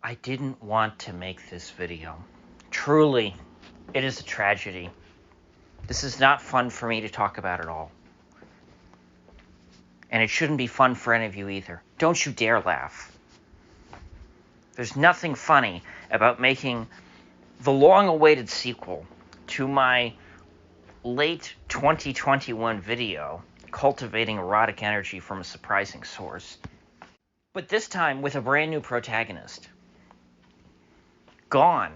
I didn't want to make this video. Truly, it is a tragedy. This is not fun for me to talk about at all. And it shouldn't be fun for any of you either. Don't you dare laugh. There's nothing funny about making the long-awaited sequel to my late 2021 video, Cultivating Erotic Energy from a Surprising Source. But this time with a brand new protagonist. Gone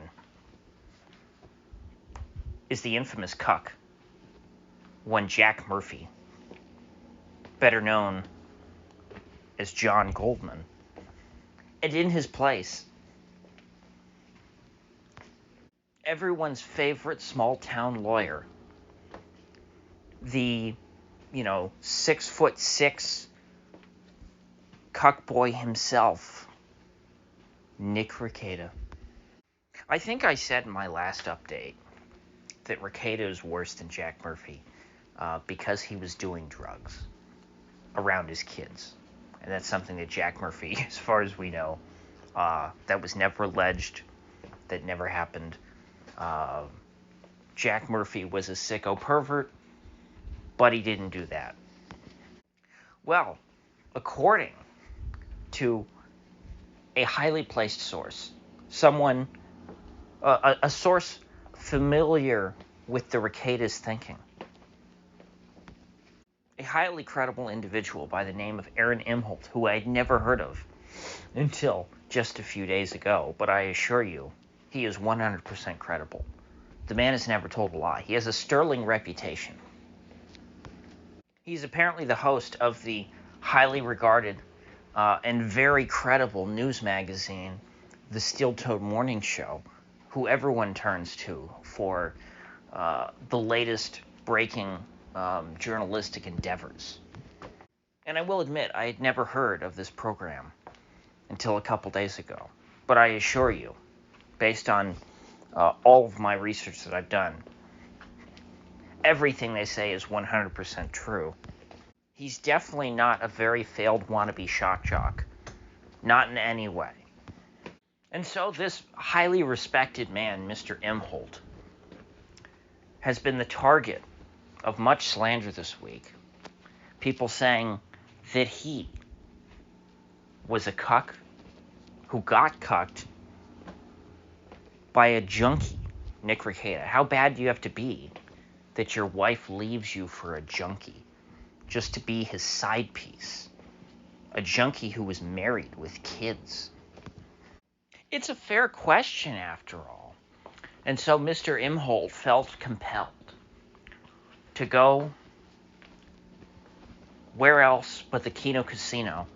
is the infamous cuck, one Jack Murphy, better known as John Goldman. And in his place, everyone's favorite small-town lawyer, the, 6'6" cuckboy himself, Nick Rekieta. I think I said in my last update that Rekieta is worse than Jack Murphy because he was doing drugs around his kids. And that's something that Jack Murphy, as far as we know, that was never alleged, that never happened. Jack Murphy was a sicko pervert, but he didn't do that. Well, according to a highly placed source, someone, a source familiar with the Rekieta's thinking, a highly credible individual by the name of Imholte, who I had never heard of until just a few days ago, but I assure you, he is 100% credible. The man has never told a lie. He has a sterling reputation. He's apparently the host of the highly regarded and very credible news magazine, The Steel-Toed Morning Show, who everyone turns to for the latest breaking journalistic endeavors. And I will admit, I had never heard of this program until a couple days ago. But I assure you, based on all of my research that I've done, everything they say is 100% true. He's definitely not a very failed wannabe shock jock. Not in any way. And so this highly respected man, Mr. Imholte, has been the target of much slander this week. People saying that he was a cuck who got cucked by a junkie, Nick Rekieta. How bad do you have to be that your wife leaves you for a junkie just to be his side piece? A junkie who was married with kids. It's a fair question, after all. And so Mr. Imholte felt compelled to go where else but the Kino Casino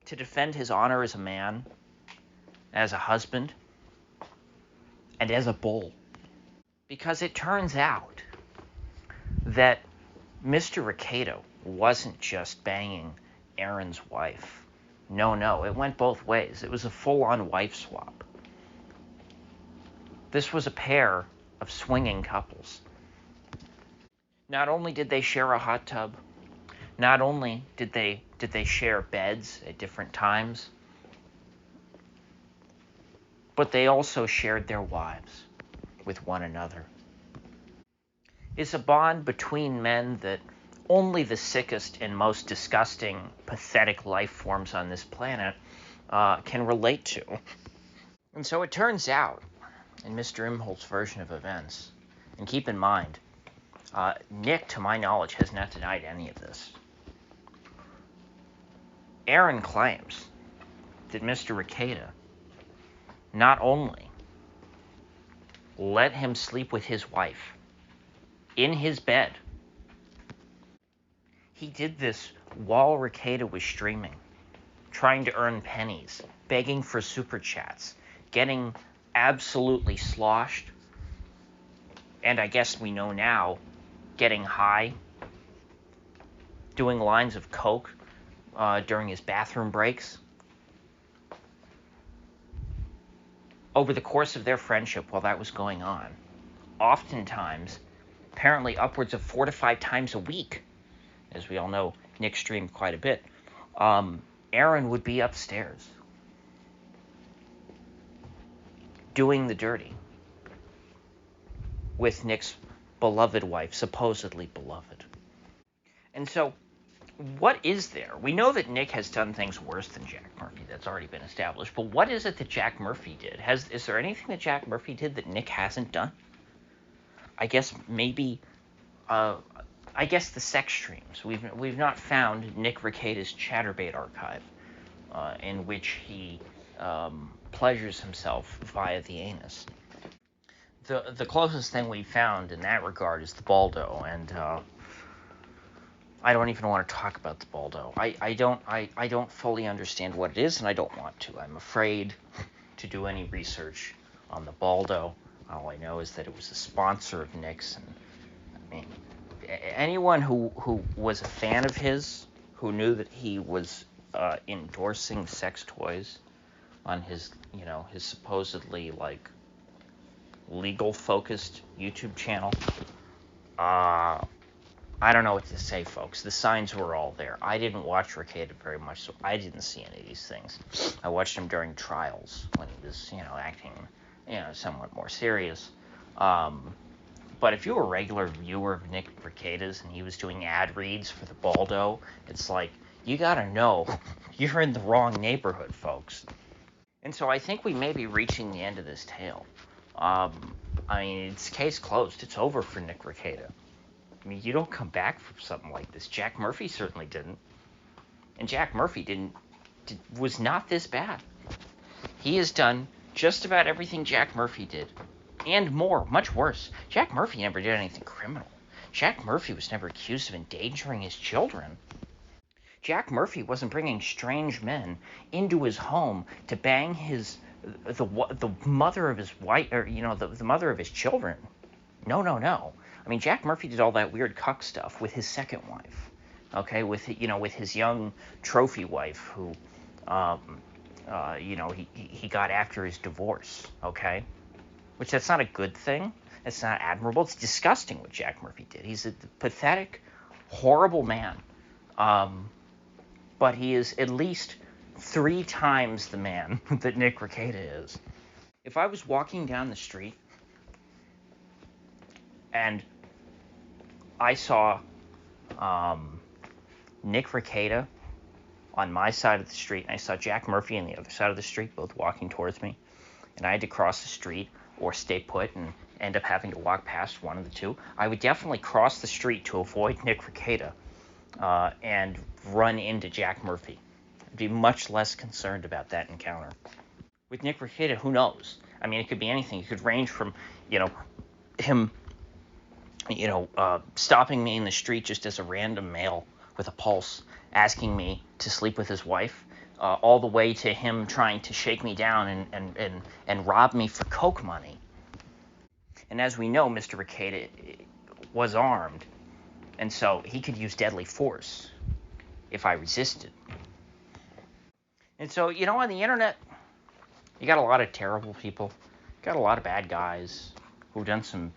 to defend his honor as a man, as a husband, and as a bull. Because it turns out that Mr. Rekieta wasn't just banging Aaron's wife. No, it went both ways. It was a full-on wife swap. This was a pair of swinging couples. Not only did they share a hot tub, not only did they share beds at different times, but they also shared their wives with one another. It's a bond between men that only the sickest and most disgusting, pathetic life forms on this planet can relate to. And so it turns out, in Mr. Imholte's version of events, and keep in mind, Nick, to my knowledge, has not denied any of this. Aaron claims that Mr. Rekieta not only let him sleep with his wife in his bed, he did this while Rekieta was streaming, trying to earn pennies, begging for super chats, getting absolutely sloshed, and I guess we know now, getting high, doing lines of coke during his bathroom breaks. Over the course of their friendship while that was going on, oftentimes, apparently upwards of 4 to 5 times a week, as we all know, Nick streamed quite a bit, Aaron would be upstairs. doing the dirty with Nick's beloved wife, supposedly beloved. And so, what is there? We know that Nick has done things worse than Jack Murphy. That's already been established. But what is it that Jack Murphy did? Is there anything that Jack Murphy did that Nick hasn't done? I guess maybe, I guess the sex streams. We've not found Nick Rekieta's Chatterbait archive, in which he pleasures himself via the anus. The closest thing we've found in that regard is the Baldo, and I don't even want to talk about the Baldo. I don't fully understand what it is, and I don't want to. I'm afraid to do any research on the Baldo. All I know is that it was a sponsor of Nick's, and I mean, anyone who was a fan of his, who knew that he was endorsing sex toys on his, his supposedly like legal focused YouTube channel, I don't know what to say, folks. The signs were all there. I didn't watch Rekieta very much, so I didn't see any of these things. I watched him during trials when he was, acting, somewhat more serious. But if you were a regular viewer of Nick Rekieta's and he was doing ad reads for the Baldo, it's like, you gotta know, you're in the wrong neighborhood, folks. And so I think we may be reaching the end of this tale. I mean, it's case closed. It's over for Nick Rekieta. I mean, you don't come back from something like this. Jack Murphy certainly didn't. And Jack Murphy was not this bad. He has done just about everything Jack Murphy did. And more, much worse. Jack Murphy never did anything criminal. Jack Murphy was never accused of endangering his children. Jack Murphy wasn't bringing strange men into his home to bang the mother of his wife, or, the mother of his children. No. I mean, Jack Murphy did all that weird cuck stuff with his second wife, okay, with his young trophy wife who, he got after his divorce, okay, which that's not a good thing. It's not admirable. It's disgusting what Jack Murphy did. He's a pathetic, horrible man, but he is at least 3 times the man that Nick Rekieta is. If I was walking down the street and I saw Nick Rekieta on my side of the street, and I saw Jack Murphy on the other side of the street, both walking towards me, and I had to cross the street or stay put and end up having to walk past one of the two, I would definitely cross the street to avoid Nick Rekieta and run into Jack Murphy. I'd be much less concerned about that encounter. With Nick Rekieta, who knows? I mean, it could be anything. It could range from, him stopping me in the street just as a random male with a pulse, asking me to sleep with his wife, all the way to him trying to shake me down and rob me for coke money. And as we know, Mr. Rekieta was armed, and so he could use deadly force if I resisted. And so, on the internet, you got a lot of terrible people, got a lot of bad guys who've done some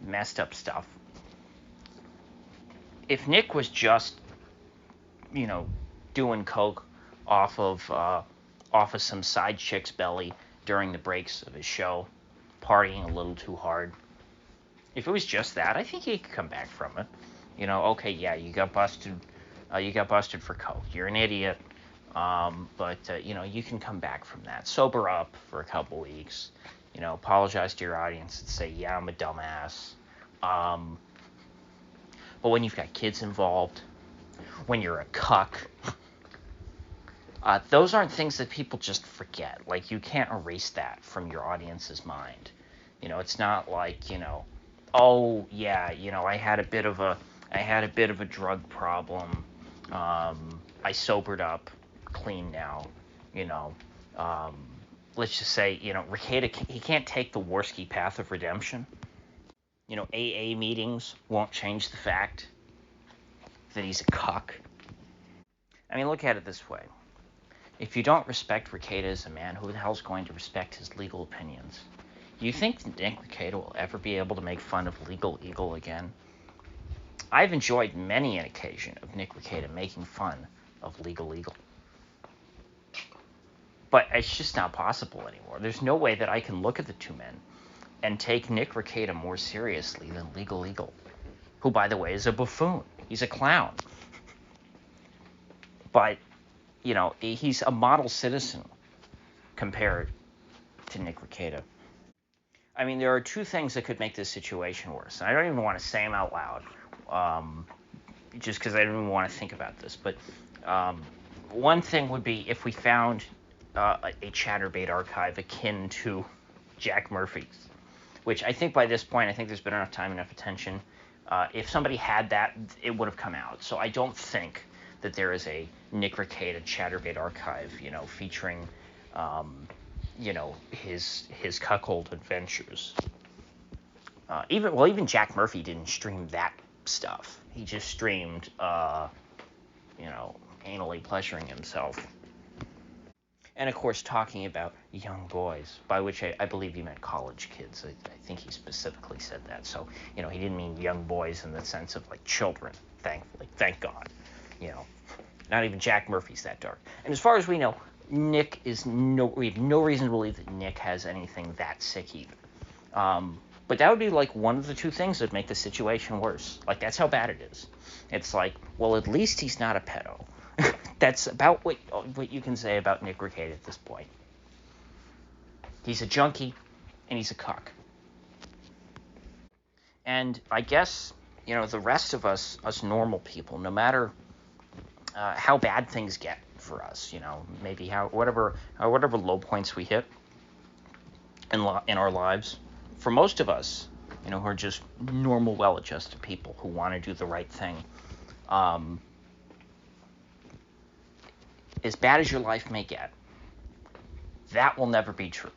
messed up stuff. If Nick was just, doing coke off of some side chick's belly during the breaks of his show, partying a little too hard, if it was just that, I think he could come back from it. Okay, yeah, you got busted for coke. You're an idiot, but you can come back from that. Sober up for a couple weeks. Apologize to your audience and say, yeah, I'm a dumbass. But when you've got kids involved, when you're a cuck, those aren't things that people just forget. Like, you can't erase that from your audience's mind. It's not like, oh yeah, I had a bit of a drug problem. I sobered up, clean now. Let's just say, Rekieta, he can't take the Worski path of redemption. AA meetings won't change the fact that he's a cuck. I mean, look at it this way. If you don't respect Rekieta as a man, who the hell's going to respect his legal opinions? Do you think Nick Rekieta will ever be able to make fun of Legal Eagle again? I've enjoyed many an occasion of Nick Rekieta making fun of Legal Eagle. But it's just not possible anymore. There's no way that I can look at the two men and take Nick Rekieta more seriously than Legal Eagle, who, by the way, is a buffoon. He's a clown. But, he's a model citizen compared to Nick Rekieta. I mean, there are two things that could make this situation worse. And I don't even want to say them out loud, just because I don't even want to think about this. But one thing would be if we found a Chatterbait archive akin to Jack Murphy's, which I think by this point, I think there's been enough time, enough attention. If somebody had that, it would have come out. So I don't think that there is a Nick Rekieta Chatterbait archive, featuring, his cuckold adventures. Even Jack Murphy didn't stream that stuff. He just streamed, anally pleasuring himself. And, of course, talking about young boys, by which I believe he meant college kids. I think he specifically said that. So, he didn't mean young boys in the sense of, like, children, thankfully. Thank God. Not even Jack Murphy's that dark. And as far as we know, we have no reason to believe that Nick has anything that sick either. But that would be, like, one of the two things that would make the situation worse. Like, that's how bad it is. It's like, well, at least he's not a pedo. That's about what you can say about Nick Rekieta at this point. He's a junkie, and he's a cuck. And I guess, the rest of us normal people, no matter how bad things get for us, maybe whatever low points we hit in our lives, for most of us, who are just normal, well-adjusted people who want to do the right thing, as bad as your life may get, that will never be true.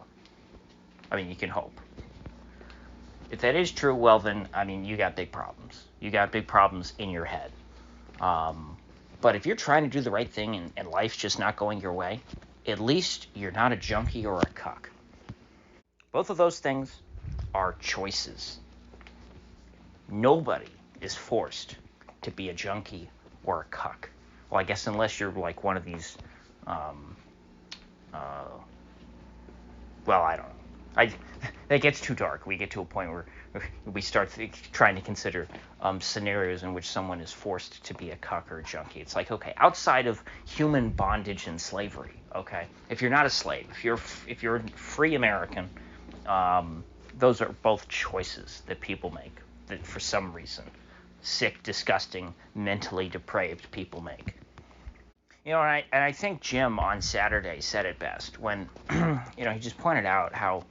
I mean, you can hope. If that is true, well then, you got big problems. You got big problems in your head. But if you're trying to do the right thing and life's just not going your way, at least you're not a junkie or a cuck. Both of those things are choices. Nobody is forced to be a junkie or a cuck. Well, I guess unless you're like one of these, I don't know. That gets too dark. We get to a point where we start trying to consider scenarios in which someone is forced to be a cuck or a junkie. It's like, okay, outside of human bondage and slavery, okay, if you're not a slave, if you're a free American, those are both choices that people make that for some reason sick, disgusting, mentally depraved people make. And I think Jim on Saturday said it best when, he just pointed out how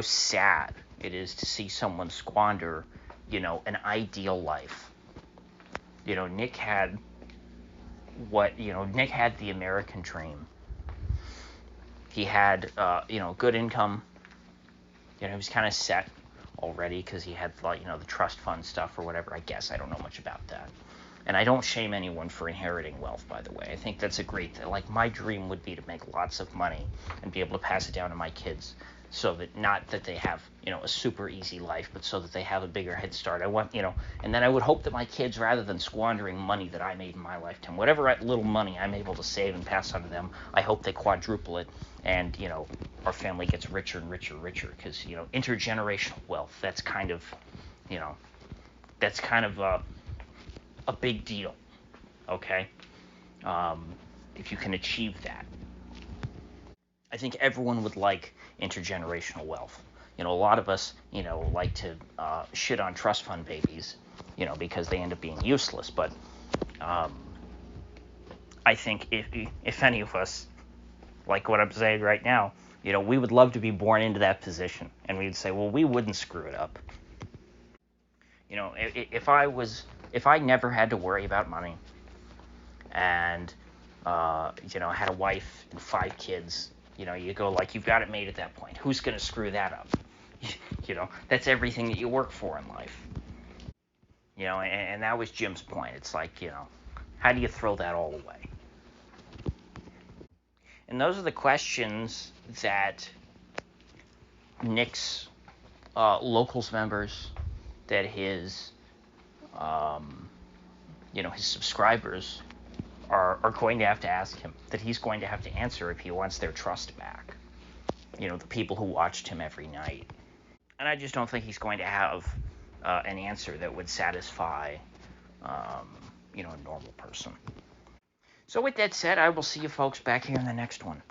sad it is to see someone squander, an ideal life. Nick had Nick had the American dream. He had, good income. He was kind of set already because he had, the trust fund stuff or whatever. I guess I don't know much about that. And I don't shame anyone for inheriting wealth, by the way. I think that's a great thing. Like, my dream would be to make lots of money and be able to pass it down to my kids so that not that they have, a super easy life, but so that they have a bigger head start. I want, and then I would hope that my kids, rather than squandering money that I made in my lifetime, whatever little money I'm able to save and pass on to them, I hope they quadruple it and, our family gets richer and richer and richer because, intergenerational wealth, that's kind of a big deal, okay? If you can achieve that. I think everyone would like intergenerational wealth. A lot of us, like to shit on trust fund babies, because they end up being useless. But I think if any of us, like what I'm saying right now, we would love to be born into that position. And we'd say, well, we wouldn't screw it up. If I never had to worry about money and, had a wife and 5 kids, you go like, you've got it made at that point. Who's going to screw that up? That's everything that you work for in life. And that was Jim's point. It's like, how do you throw that all away? And those are the questions that Nick's locals members, that his, his subscribers are going to have to ask him, that he's going to have to answer if he wants their trust back. You know, the people who watched him every night. And I just don't think he's going to have an answer that would satisfy, a normal person. So with that said, I will see you folks back here in the next one.